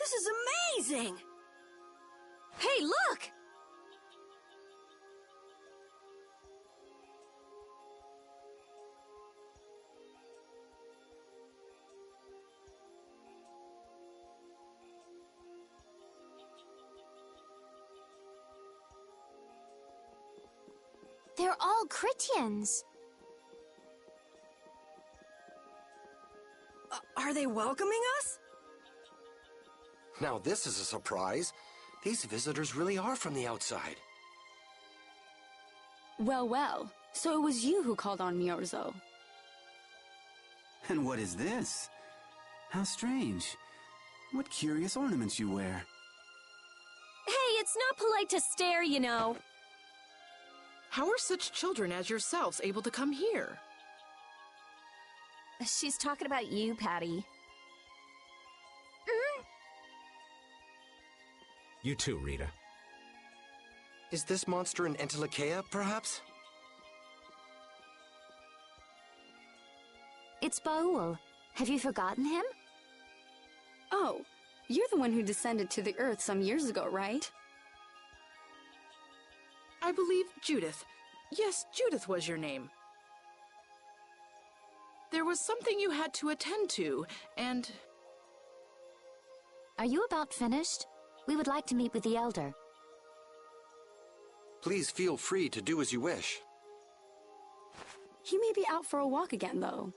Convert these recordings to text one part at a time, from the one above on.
This is amazing! Hey, look! They're all Critians. Are they welcoming us? Now this is a surprise. These visitors really are from the outside. Well, well. So it was you who called on Miorzo. And what is this? How strange. What curious ornaments you wear. Hey, it's not polite to stare, you know. How are such children as yourselves able to come here? She's talking about you, Patty. You too, Rita. Is this monster an Entelekea, perhaps? It's Baul. Have you forgotten him? Oh, you're the one who descended to the earth some years ago, right? I believe Judith. Yes, Judith was your name. There was something you had to attend to, and... Are you about finished? We would like to meet with the Elder. Please feel free to do as you wish. He may be out for a walk again, though.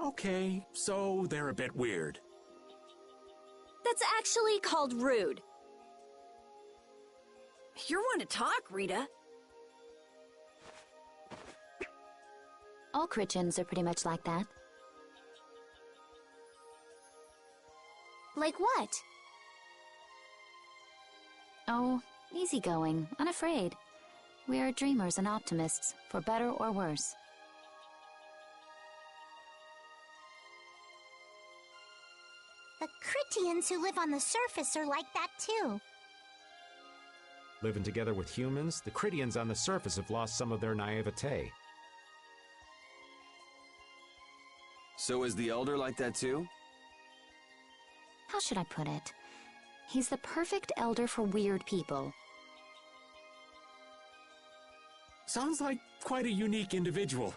Okay, so they're a bit weird. That's actually called rude. You're one to talk, Rita. All Critians are pretty much like that. Like what? Oh, easygoing, unafraid. We are dreamers and optimists, for better or worse. The Critians who live on the surface are like that too. Living together with humans, the Critians on the surface have lost some of their naivete. So is the Elder like that too? How should I put it? He's the perfect elder for weird people. Sounds like quite a unique individual.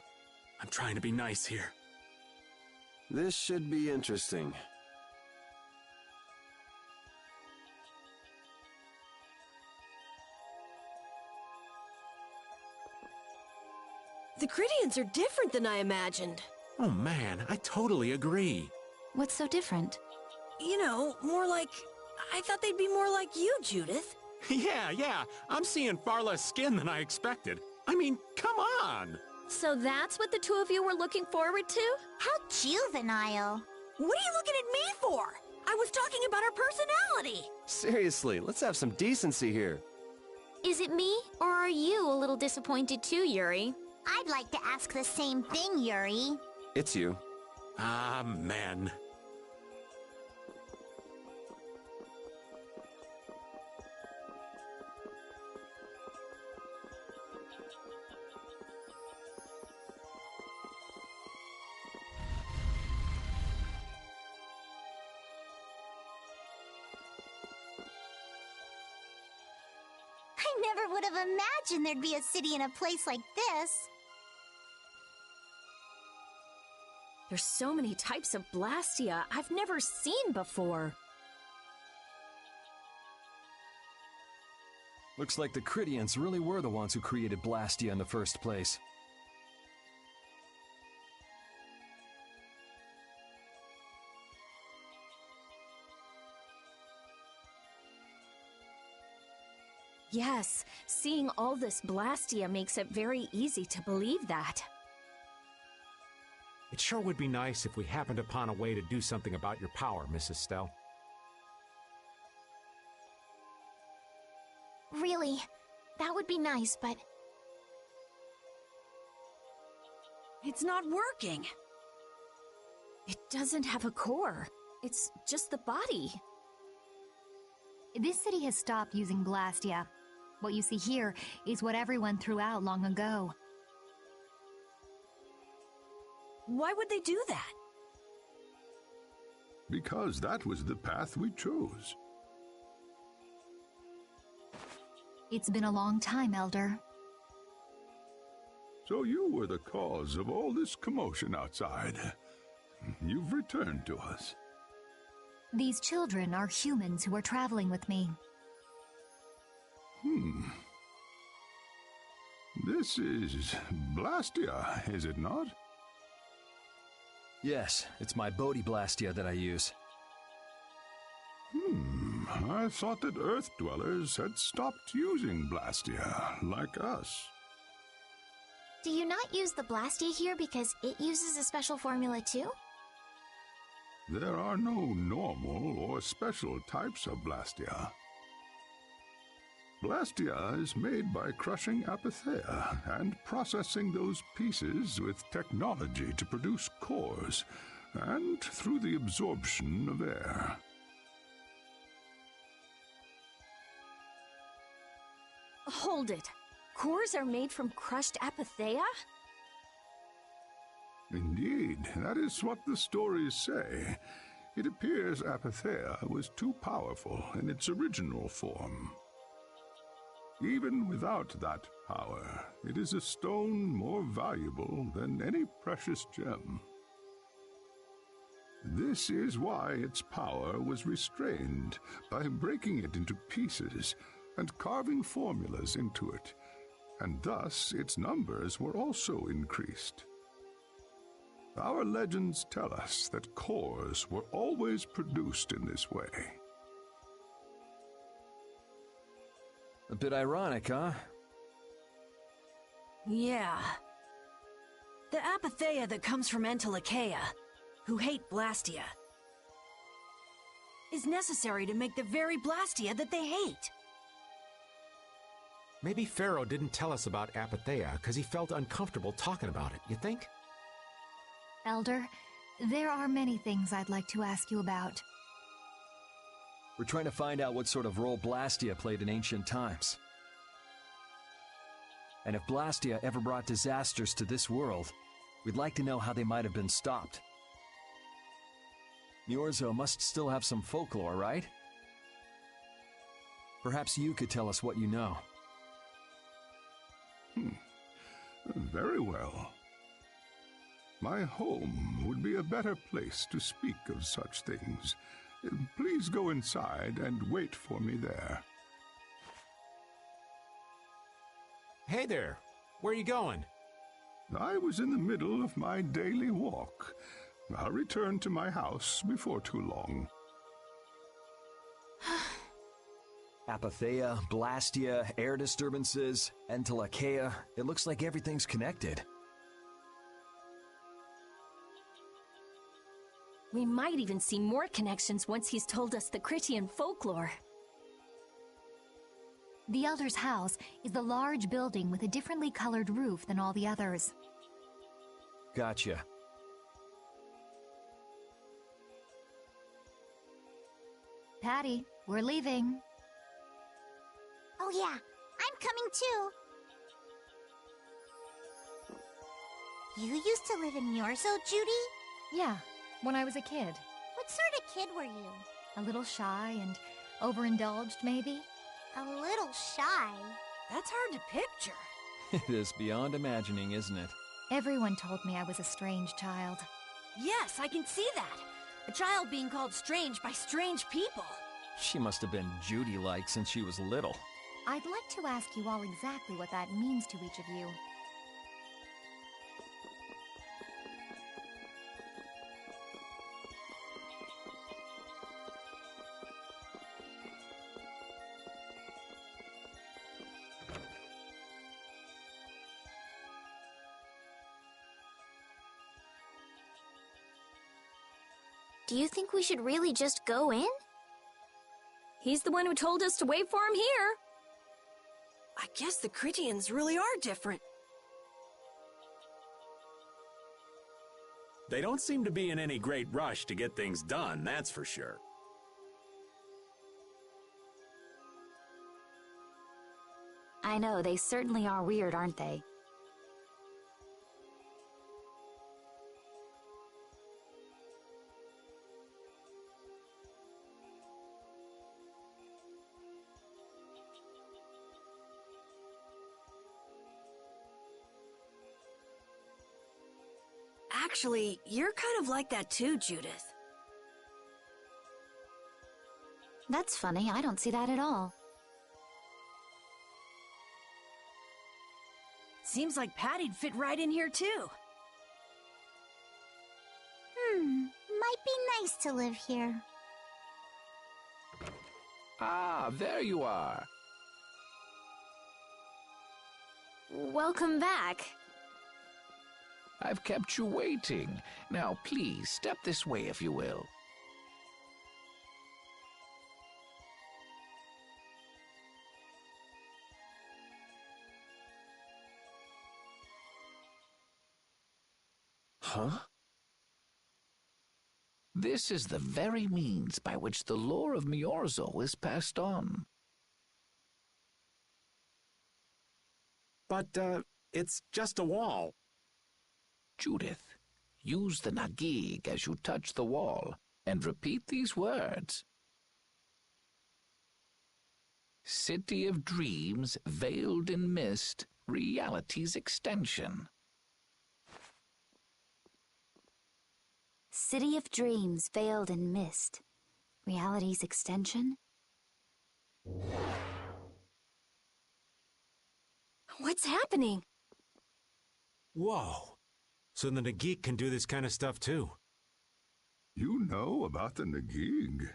I'm trying to be nice here. This should be interesting. The Critians are different than I imagined. Oh man, I totally agree. What's so different? You know, more like... I thought they'd be more like you, Judith. Yeah, I'm seeing far less skin than I expected. I mean, come on! So that's what the two of you were looking forward to? How juvenile. What are you looking at me for? I was talking about our personality. Seriously, let's have some decency here. Is it me, or are you a little disappointed too, Yuri? I'd like to ask the same thing, Yuri. It's you. Ah, man. I never would have imagined there'd be a city in a place like this. There's so many types of Blastia I've never seen before. Looks like the Critians really were the ones who created Blastia in the first place. Yes, seeing all this Blastia makes it very easy to believe that. It sure would be nice if we happened upon a way to do something about your power, Mrs. Stell. Really, that would be nice, but... It's not working. It doesn't have a core. It's just the body. This city has stopped using Blastia. What you see here is what everyone threw out long ago. Why would they do that? Because that was the path we chose. It's been a long time, Elder. So you were the cause of all this commotion outside. You've returned to us. These children are humans who are traveling with me. This is Blastia, is it not? Yes, it's my Bodhi Blastia that I use. I thought that Earth dwellers had stopped using Blastia, like us. Do you not use the Blastia here because it uses a special formula too? There are no normal or special types of Blastia. Blastia is made by crushing Apatheia and processing those pieces with technology to produce cores, and through the absorption of air. Hold it. Cores are made from crushed Apatheia? Indeed, that is what the stories say. It appears Apatheia was too powerful in its original form. Even without that power, it is a stone more valuable than any precious gem. This is why its power was restrained by breaking it into pieces and carving formulas into it, and thus its numbers were also increased. Our legends tell us that cores were always produced in this way. A bit ironic, huh? Yeah. The Apatheia that comes from Entelikeia, who hate Blastia, is necessary to make the very Blastia that they hate. Maybe Pharaoh didn't tell us about Apatheia because he felt uncomfortable talking about it, you think? Elder, there are many things I'd like to ask you about. We're trying to find out what sort of role Blastia played in ancient times. And if Blastia ever brought disasters to this world, we'd like to know how they might have been stopped. Niorzo must still have some folklore, right? Perhaps you could tell us what you know. Very well. My home would be a better place to speak of such things. Please go inside and wait for me there. Hey there, where are you going? I was in the middle of my daily walk. I'll return to my house before too long. Apatheia, Blastia, air disturbances, Entelikeia. It looks like everything's connected. We might even see more connections once he's told us the Critian folklore. The Elder's house is the large building with a differently colored roof than all the others. Gotcha. Patty, we're leaving. Oh yeah, I'm coming too. You used to live in Niorzo, Judy? Yeah, when I was a kid. What sort of kid were you? A little shy and overindulged, maybe? A little shy. That's hard to picture. It is beyond imagining, isn't it? Everyone told me I was a strange child. Yes, I can see that. A child being called strange by strange people. She must have been Judy-like since she was little. I'd like to ask you all exactly what that means to each of you. Do you think we should really just go in? He's the one who told us to wait for him here. I guess the Critians really are different. They don't seem to be in any great rush to get things done, that's for sure. I know, they certainly are weird, aren't they? Actually, you're kind of like that too, Judith. That's funny, I don't see that at all. Seems like Patty'd fit right in here too. Might be nice to live here. Ah, there you are. Welcome back. I've kept you waiting. Now, please, step this way if you will. Huh? This is the very means by which the lore of Miorzo is passed on. But, it's just a wall. Judith, use the Nagig as you touch the wall and repeat these words. City of dreams, veiled in mist, reality's extension. City of dreams veiled in mist. Reality's extension? What's happening? Whoa. So the Nagik can do this kind of stuff too. You know about the Nagig.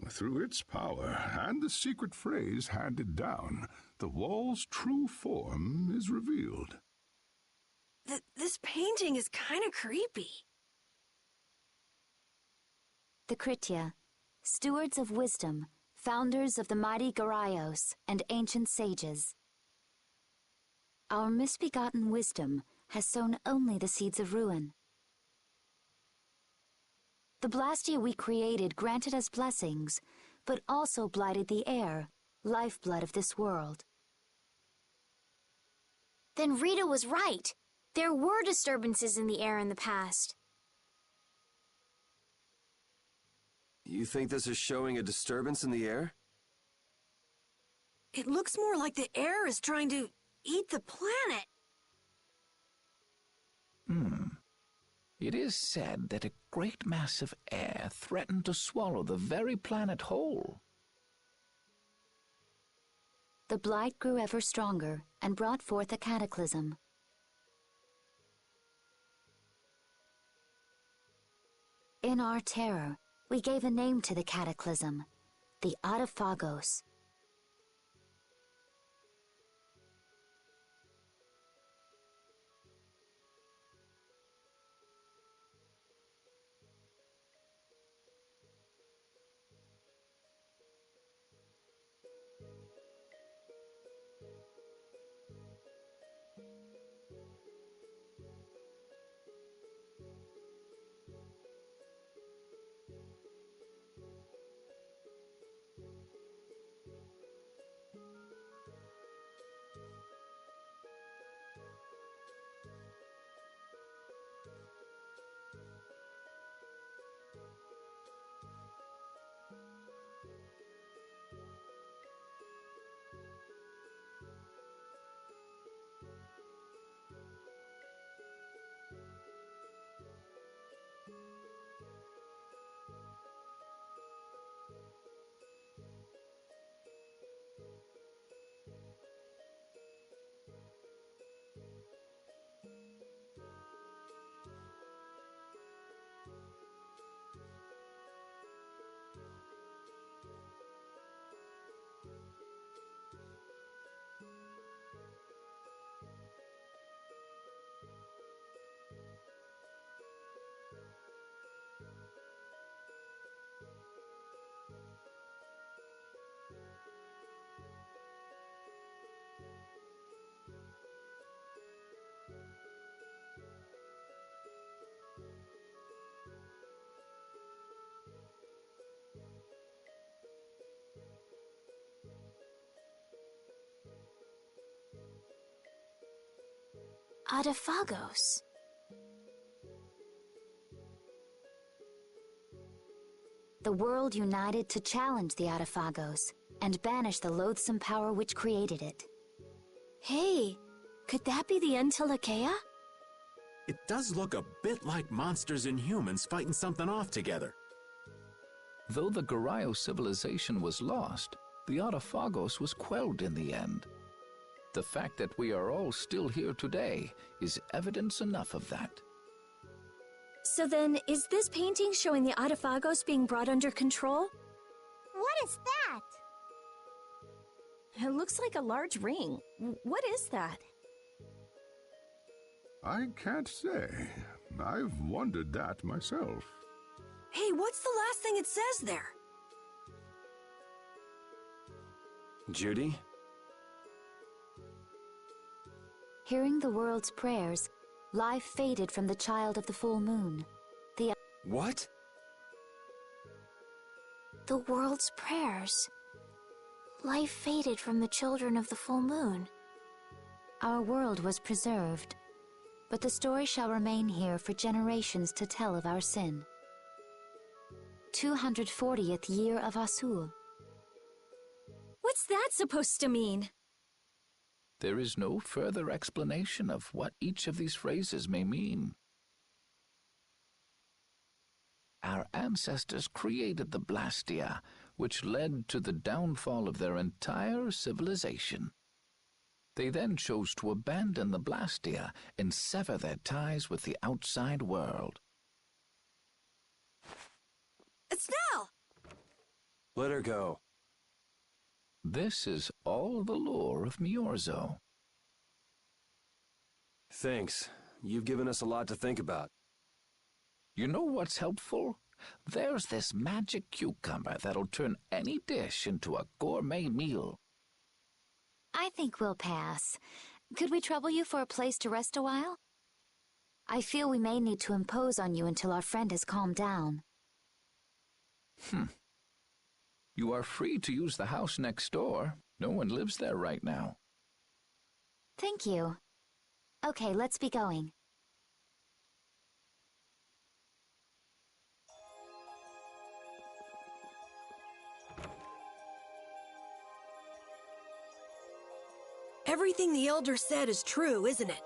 Through its power and the secret phrase handed down, the wall's true form is revealed. This painting is kind of creepy. The Kritya, stewards of wisdom, founders of the mighty Garayos and ancient sages. Our misbegotten wisdom has sown only the seeds of ruin. The Blastia we created granted us blessings, but also blighted the air, lifeblood of this world. Then Rita was right. There were disturbances in the air in the past. You think this is showing a disturbance in the air? It looks more like the air is trying to eat the planet. It is said that a great mass of air threatened to swallow the very planet whole. The blight grew ever stronger and brought forth a cataclysm. In our terror, we gave a name to the cataclysm, the Autophagos. Adaphagos. The world united to challenge the Adaphagos and banish the loathsome power which created it. Hey, could that be the Entelekea? It does look a bit like monsters and humans fighting something off together. Though the Garayo civilization was lost, the Adaphagos was quelled in the end. The fact that we are all still here today is evidence enough of that. So then, is this painting showing the Adaphagos being brought under control? What is that? It looks like a large ring. What is that? I can't say. I've wondered that myself. Hey, what's the last thing it says there? Judy? Hearing the world's prayers, life faded from the child of the full moon. What? The world's prayers. Life faded from the children of the full moon. Our world was preserved, but the story shall remain here for generations to tell of our sin. 240th year of Asul. What's that supposed to mean? There is no further explanation of what each of these phrases may mean. Our ancestors created the Blastia, which led to the downfall of their entire civilization. They then chose to abandon the Blastia and sever their ties with the outside world. Estelle! Let her go. This is all the lore of Miorzo. Thanks. You've given us a lot to think about. You know what's helpful? There's this magic cucumber that'll turn any dish into a gourmet meal. I think we'll pass. Could we trouble you for a place to rest a while? I feel we may need to impose on you until our friend has calmed down. You are free to use the house next door. No one lives there right now. Thank you. Okay, let's be going. Everything the Elder said is true, isn't it?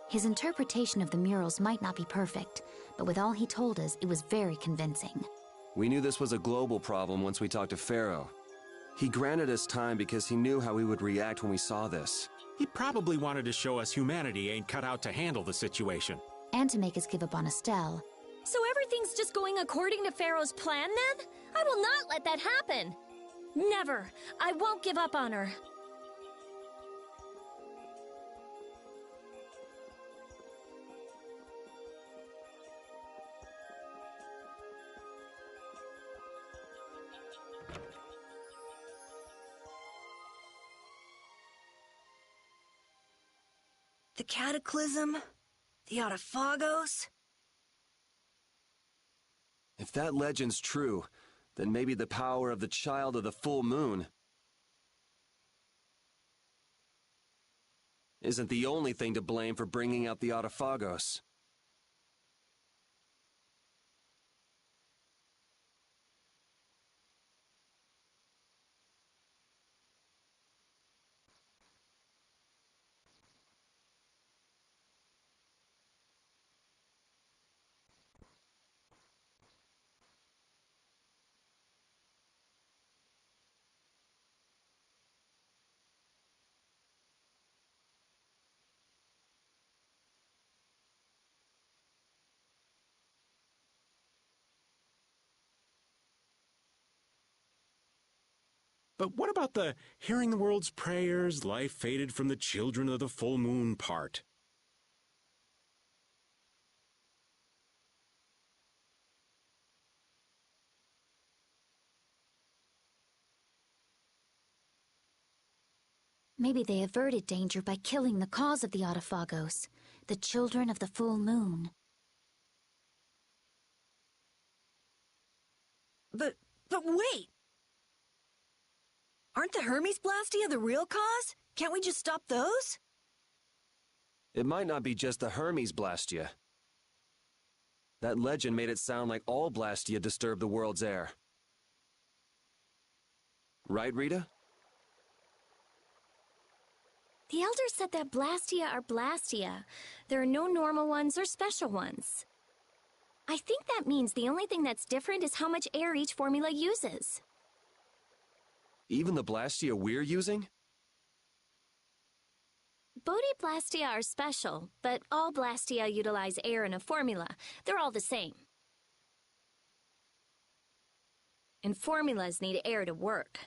His interpretation of the murals might not be perfect, but with all he told us, it was very convincing. We knew this was a global problem once we talked to Pharaoh. He granted us time because he knew how we would react when we saw this. He probably wanted to show us humanity ain't cut out to handle the situation. And to make us give up on Estelle. So everything's just going according to Pharaoh's plan, then? I will not let that happen! Never! I won't give up on her. The Cataclysm? The Adaphagos? If that legend's true, then maybe the power of the child of the full moon isn't the only thing to blame for bringing out the Adaphagos. But what about the hearing the world's prayers, life faded from the children of the full moon part? Maybe they averted danger by killing the cause of the Adaphagos, the children of the full moon. But wait! Aren't the Hermes Blastia the real cause? Can't we just stop those? It might not be just the Hermes Blastia. That legend made it sound like all Blastia disturb the world's air. Right, Rita? The elders said that Blastia are Blastia. There are no normal ones or special ones. I think that means the only thing that's different is how much air each formula uses. Even the Blastia we're using? Blastia are special, but all Blastia utilize air in a formula. They're all the same. And formulas need air to work.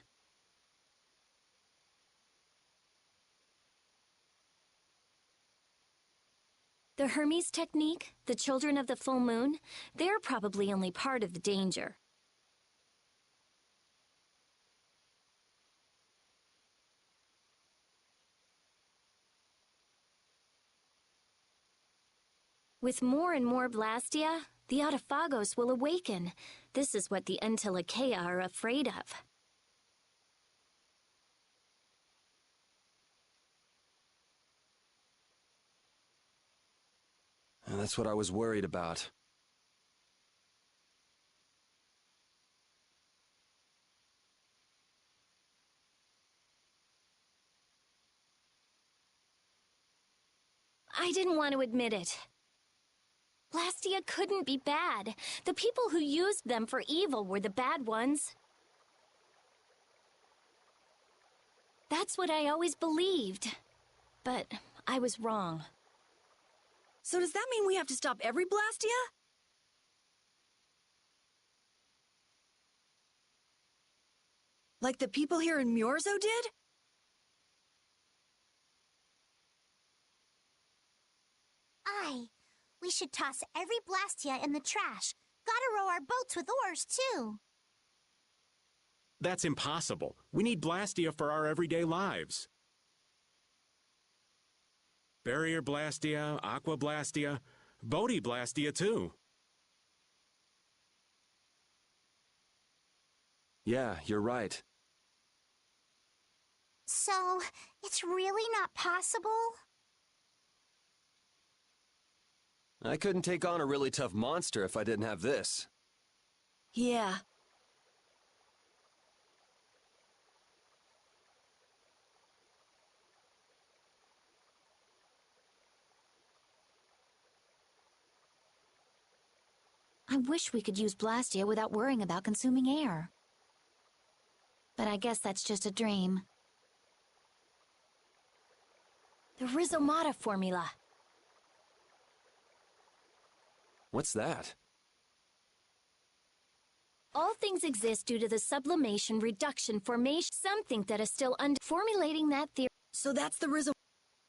The Hermes technique, the children of the full moon, they're probably only part of the danger. With more and more Blastia, the Autophagos will awaken. This is what the Entelekea are afraid of. And that's what I was worried about. I didn't want to admit it. Blastia couldn't be bad. The people who used them for evil were the bad ones. That's what I always believed. But I was wrong. So does that mean we have to stop every Blastia? Like the people here in Myorzo did? Aye. We should toss every Blastia in the trash. Gotta row our boats with oars, too. That's impossible. We need Blastia for our everyday lives. Barrier Blastia, Aqua Blastia, Bodhi Blastia too. Yeah, you're right. So, it's really not possible? I couldn't take on a really tough monster if I didn't have this. Yeah. I wish we could use Blastia without worrying about consuming air. But I guess that's just a dream. The Rhizomata formula. What's that? All things exist due to the sublimation, reduction, formation. Some think that is still formulating that theory. So that's the Rhizomata.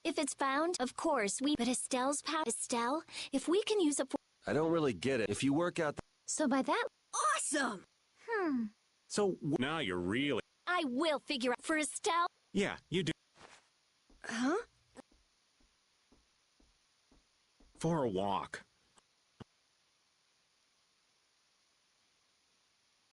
If it's found, of course, But Estelle's power. Estelle, if we can use it for... I don't really get it. If you work out So by that... Awesome! So now you're really... I will figure out for Estelle. Yeah, you do. Huh? For a walk.